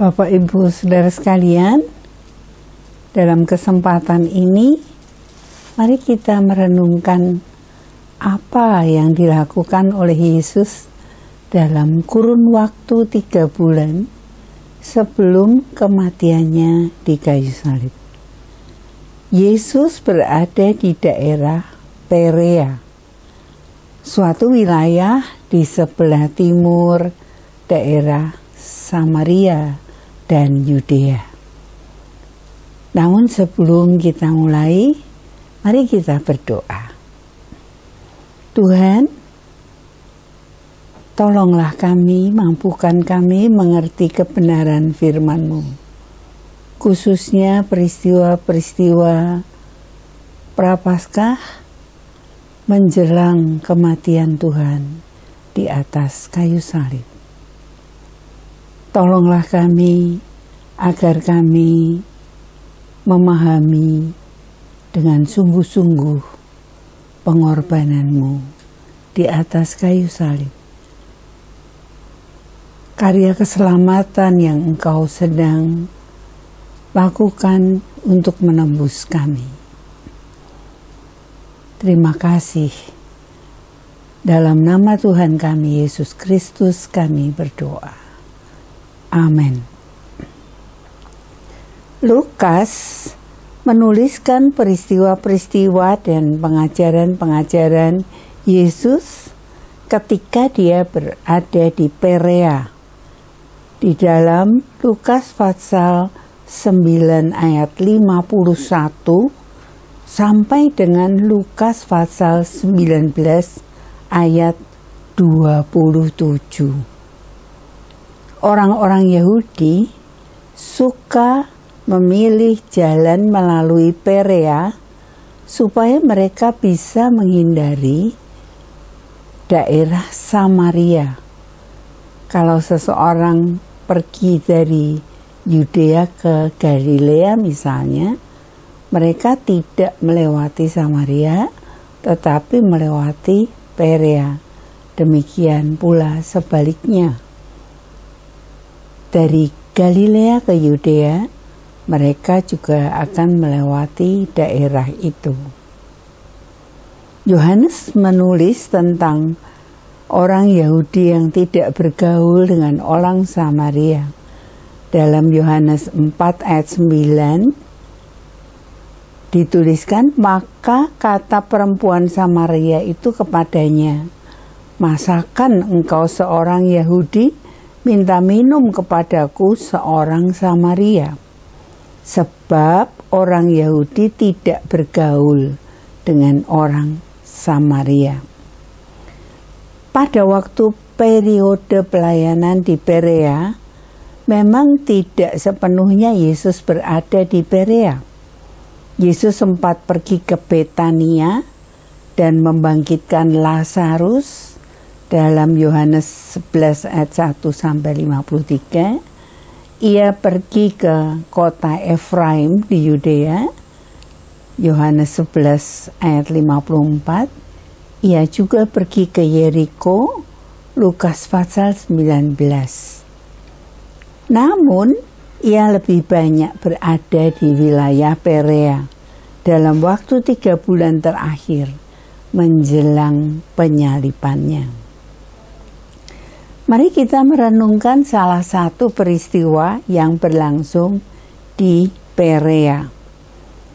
Bapak Ibu Saudara sekalian, dalam kesempatan ini mari kita merenungkan apa yang dilakukan oleh Yesus dalam kurun waktu 3 bulan sebelum kematiannya di kayu salib. Yesus berada di daerah Perea, suatu wilayah di sebelah timur daerah Samaria dan Yudea. Namun sebelum kita mulai, mari kita berdoa. Tuhan, tolonglah kami, mampukan kami mengerti kebenaran firman-Mu, khususnya peristiwa-peristiwa Prapaskah menjelang kematian Tuhan di atas kayu salib. Tolonglah kami agar kami memahami dengan sungguh-sungguh pengorbanan-Mu di atas kayu salib. Karya keselamatan yang Engkau sedang lakukan untuk menembus kami. Terima kasih. Dalam nama Tuhan kami Yesus Kristus kami berdoa. Amin. Lukas menuliskan peristiwa-peristiwa dan pengajaran-pengajaran Yesus ketika dia berada di Perea. Di dalam Lukas pasal 9 ayat 51 sampai dengan Lukas pasal 19 ayat 27. Orang-orang Yahudi suka memilih jalan melalui Perea supaya mereka bisa menghindari daerah Samaria. Kalau seseorang pergi dari Yudea ke Galilea misalnya, mereka tidak melewati Samaria tetapi melewati Perea. Demikian pula sebaliknya. Dari Galilea ke Yudea, mereka juga akan melewati daerah itu. Yohanes menulis tentang orang Yahudi yang tidak bergaul dengan orang Samaria. Dalam Yohanes 4 ayat 9 dituliskan, maka kata perempuan Samaria itu kepadanya, "Masakan engkau seorang Yahudi minta minum kepadaku seorang Samaria?" Sebab orang Yahudi tidak bergaul dengan orang Samaria. Pada waktu periode pelayanan di Perea, memang tidak sepenuhnya Yesus berada di Perea. Yesus sempat pergi ke Betania dan membangkitkan Lazarus. Dalam Yohanes 11 ayat 1 sampai 53, ia pergi ke kota Efraim di Yudea. Yohanes 11 ayat 54, ia juga pergi ke Yeriko. Lukas pasal 19. Namun, ia lebih banyak berada di wilayah Perea dalam waktu 3 bulan terakhir menjelang penyalibannya. Mari kita merenungkan salah satu peristiwa yang berlangsung di Perea.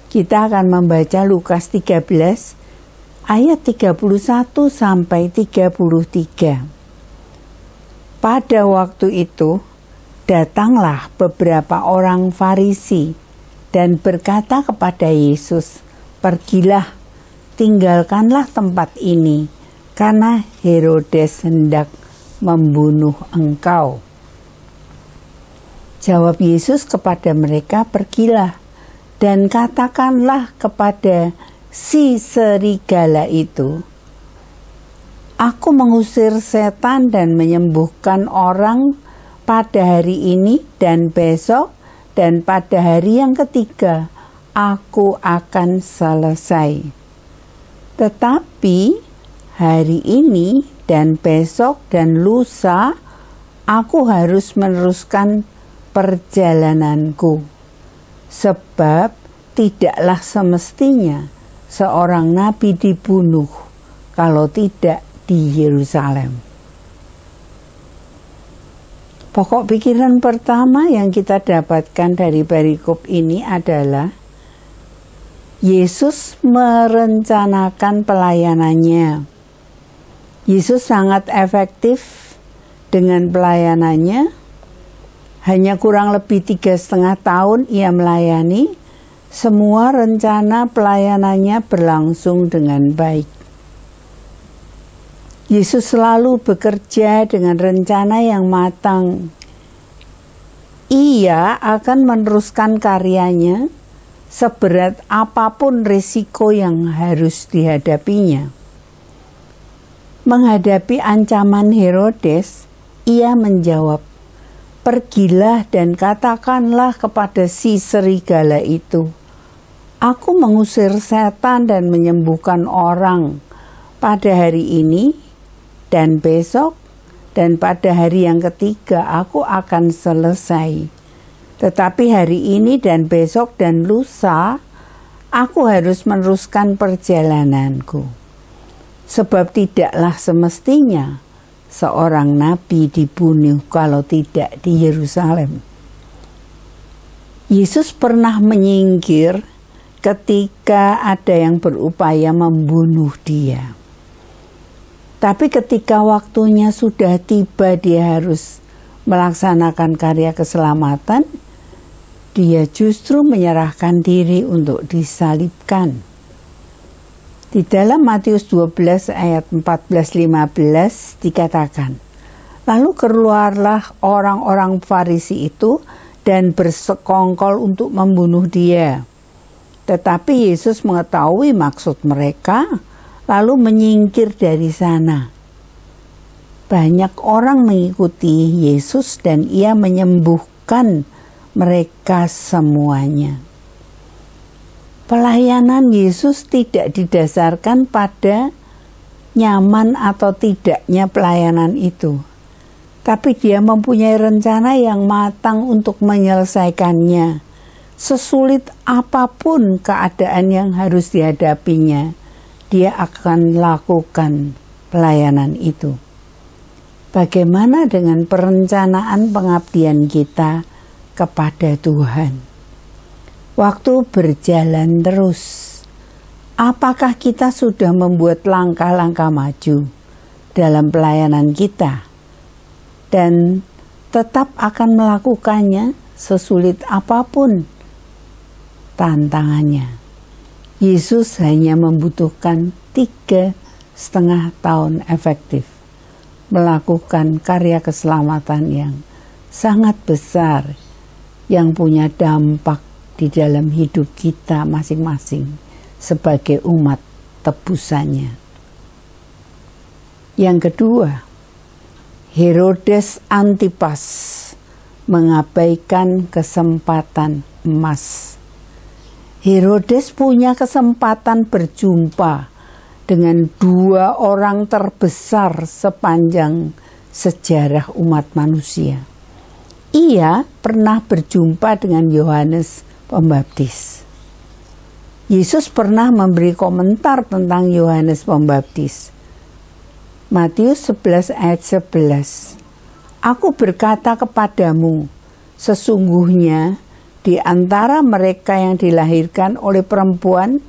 Kita akan membaca Lukas 13 ayat 31 sampai 33. Pada waktu itu, datanglah beberapa orang Farisi dan berkata kepada Yesus, "Pergilah, tinggalkanlah tempat ini, karena Herodes hendak membunuh engkau." Jawab Yesus kepada mereka, "Pergilah dan katakanlah kepada si serigala itu, Aku mengusir setan dan menyembuhkan orang pada hari ini dan besok, dan pada hari yang ketiga Aku akan selesai. Tetapi hari ini dan besok dan lusa aku harus meneruskan perjalananku, sebab tidaklah semestinya seorang nabi dibunuh kalau tidak di Yerusalem. Pokok pikiran pertama yang kita dapatkan dari perikop ini adalah Yesus merencanakan pelayanannya. Yesus sangat efektif dengan pelayanannya. Hanya kurang lebih 3,5 tahun ia melayani. Semua rencana pelayanannya berlangsung dengan baik. Yesus selalu bekerja dengan rencana yang matang. Ia akan meneruskan karyanya seberat apapun risiko yang harus dihadapinya. Menghadapi ancaman Herodes, ia menjawab, "Pergilah dan katakanlah kepada si serigala itu, aku mengusir setan dan menyembuhkan orang pada hari ini dan besok, dan pada hari yang ketiga aku akan selesai. Tetapi hari ini dan besok dan lusa, aku harus meneruskan perjalananku. Sebab tidaklah semestinya seorang nabi dibunuh kalau tidak di Yerusalem." Yesus pernah menyingkir ketika ada yang berupaya membunuh dia. Tapi ketika waktunya sudah tiba, dia harus melaksanakan karya keselamatan, dia justru menyerahkan diri untuk disalibkan. Di dalam Matius 12 ayat 14-15 dikatakan, "Lalu keluarlah orang-orang Farisi itu dan bersekongkol untuk membunuh dia. Tetapi Yesus mengetahui maksud mereka, lalu menyingkir dari sana. Banyak orang mengikuti Yesus dan ia menyembuhkan mereka semuanya." Pelayanan Yesus tidak didasarkan pada nyaman atau tidaknya pelayanan itu, tapi dia mempunyai rencana yang matang untuk menyelesaikannya. Sesulit apapun keadaan yang harus dihadapinya, dia akan lakukan pelayanan itu. Bagaimana dengan perencanaan pengabdian kita kepada Tuhan? Waktu berjalan terus. Apakah kita sudah membuat langkah-langkah maju dalam pelayanan kita dan tetap akan melakukannya sesulit apapun tantangannya? Yesus hanya membutuhkan 3,5 tahun efektif melakukan karya keselamatan yang sangat besar yang punya dampak di dalam hidup kita masing-masing sebagai umat tebusannya. Yang kedua, Herodes Antipas mengabaikan kesempatan emas. Herodes punya kesempatan berjumpa dengan 2 orang terbesar sepanjang sejarah umat manusia. Ia pernah berjumpa dengan Yohanes Pembaptis. Yesus pernah memberi komentar tentang Yohanes Pembaptis. Matius 11 ayat 11. "Aku berkata kepadamu, sesungguhnya di antara mereka yang dilahirkan oleh perempuan,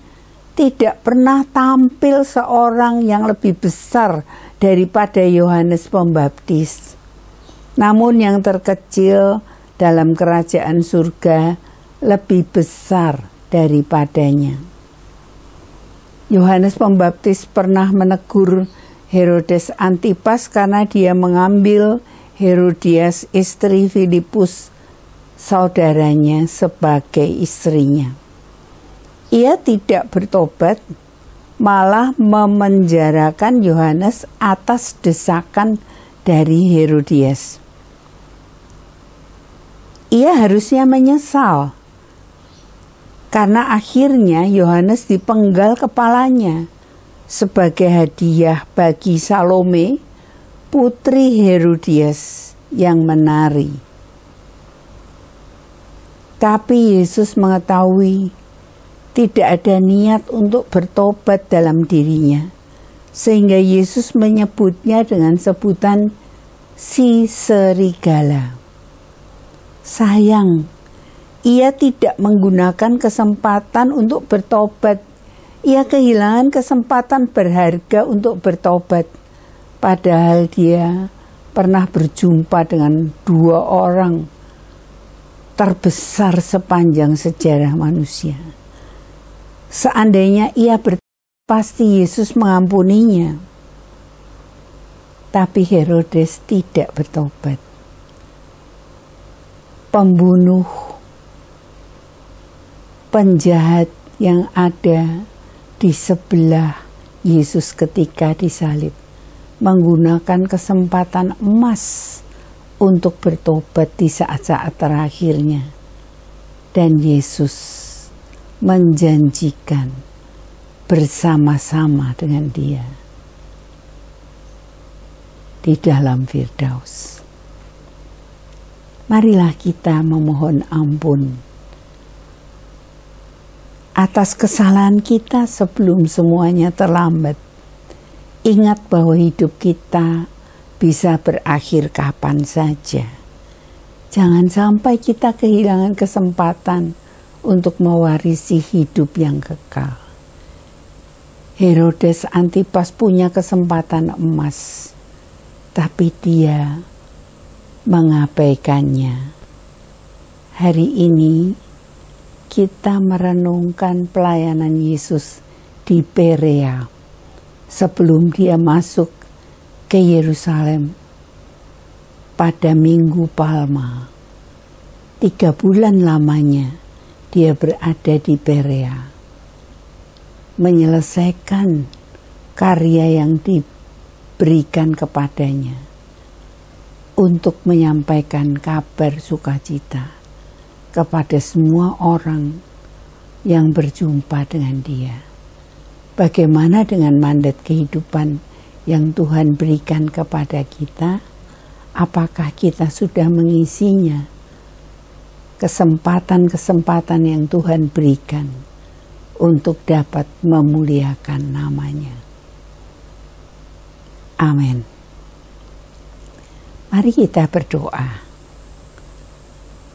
tidak pernah tampil seorang yang lebih besar daripada Yohanes Pembaptis. Namun yang terkecil dalam kerajaan surga lebih besar daripadanya." Yohanes Pembaptis pernah menegur Herodes Antipas karena dia mengambil Herodias, istri Filipus, saudaranya, sebagai istrinya. Ia tidak bertobat, malah memenjarakan Yohanes atas desakan dari Herodias. Ia harusnya menyesal karena akhirnya Yohanes dipenggal kepalanya sebagai hadiah bagi Salome, putri Herodias yang menari. Tapi Yesus mengetahui tidak ada niat untuk bertobat dalam dirinya, sehingga Yesus menyebutnya dengan sebutan si serigala. Sayang, ia tidak menggunakan kesempatan untuk bertobat. Ia kehilangan kesempatan berharga untuk bertobat. Padahal dia pernah berjumpa dengan 2 orang terbesar sepanjang sejarah manusia. Seandainya ia pasti Yesus mengampuninya. Tapi Herodes tidak bertobat. Pembunuh, penjahat yang ada di sebelah Yesus ketika disalib menggunakan kesempatan emas untuk bertobat di saat-saat terakhirnya. Dan Yesus menjanjikan bersama-sama dengan dia di dalam Firdaus. Marilah kita memohon ampun atas kesalahan kita sebelum semuanya terlambat. Ingat bahwa hidup kita bisa berakhir kapan saja. Jangan sampai kita kehilangan kesempatan untuk mewarisi hidup yang kekal. Herodes Antipas punya kesempatan emas, tapi dia mengabaikannya. Hari ini kita merenungkan pelayanan Yesus di Perea sebelum dia masuk ke Yerusalem pada Minggu Palma. 3 bulan lamanya dia berada di Perea, menyelesaikan karya yang diberikan kepadanya untuk menyampaikan kabar sukacita kepada semua orang yang berjumpa dengan dia. Bagaimana dengan mandat kehidupan yang Tuhan berikan kepada kita? Apakah kita sudah mengisinya? Kesempatan-kesempatan yang Tuhan berikan untuk dapat memuliakan namanya. Amin. Mari kita berdoa.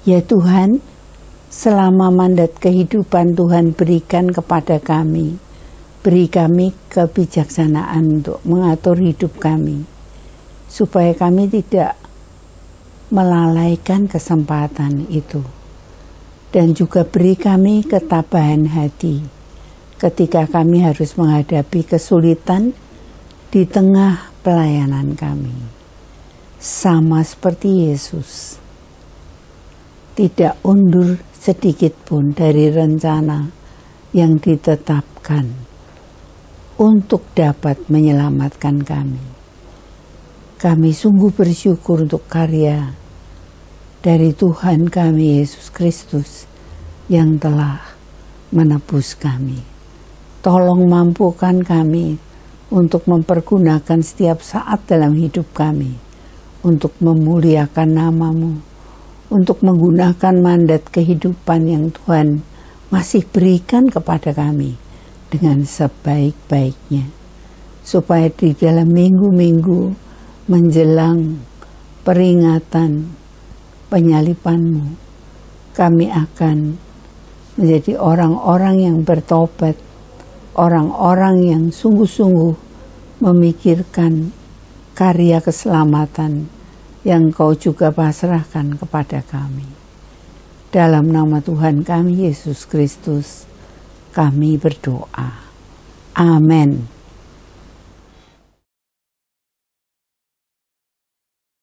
Ya Tuhan, selama mandat kehidupan Tuhan berikan kepada kami, beri kami kebijaksanaan untuk mengatur hidup kami, supaya kami tidak melalaikan kesempatan itu. Dan juga beri kami ketabahan hati ketika kami harus menghadapi kesulitan di tengah pelayanan kami. Sama seperti Yesus, tidak undur sedikit pun dari rencana yang ditetapkan untuk dapat menyelamatkan kami. Kami sungguh bersyukur untuk karya dari Tuhan kami Yesus Kristus yang telah menebus kami. Tolong mampukan kami untuk mempergunakan setiap saat dalam hidup kami untuk memuliakan nama-Mu, untuk menggunakan mandat kehidupan yang Tuhan masih berikan kepada kami dengan sebaik-baiknya, supaya di dalam minggu-minggu menjelang peringatan penyaliban-Mu, kami akan menjadi orang-orang yang bertobat, orang-orang yang sungguh-sungguh memikirkan karya keselamatan yang Kau juga pasrahkan kepada kami. Dalam nama Tuhan kami Yesus Kristus, kami berdoa. Amin.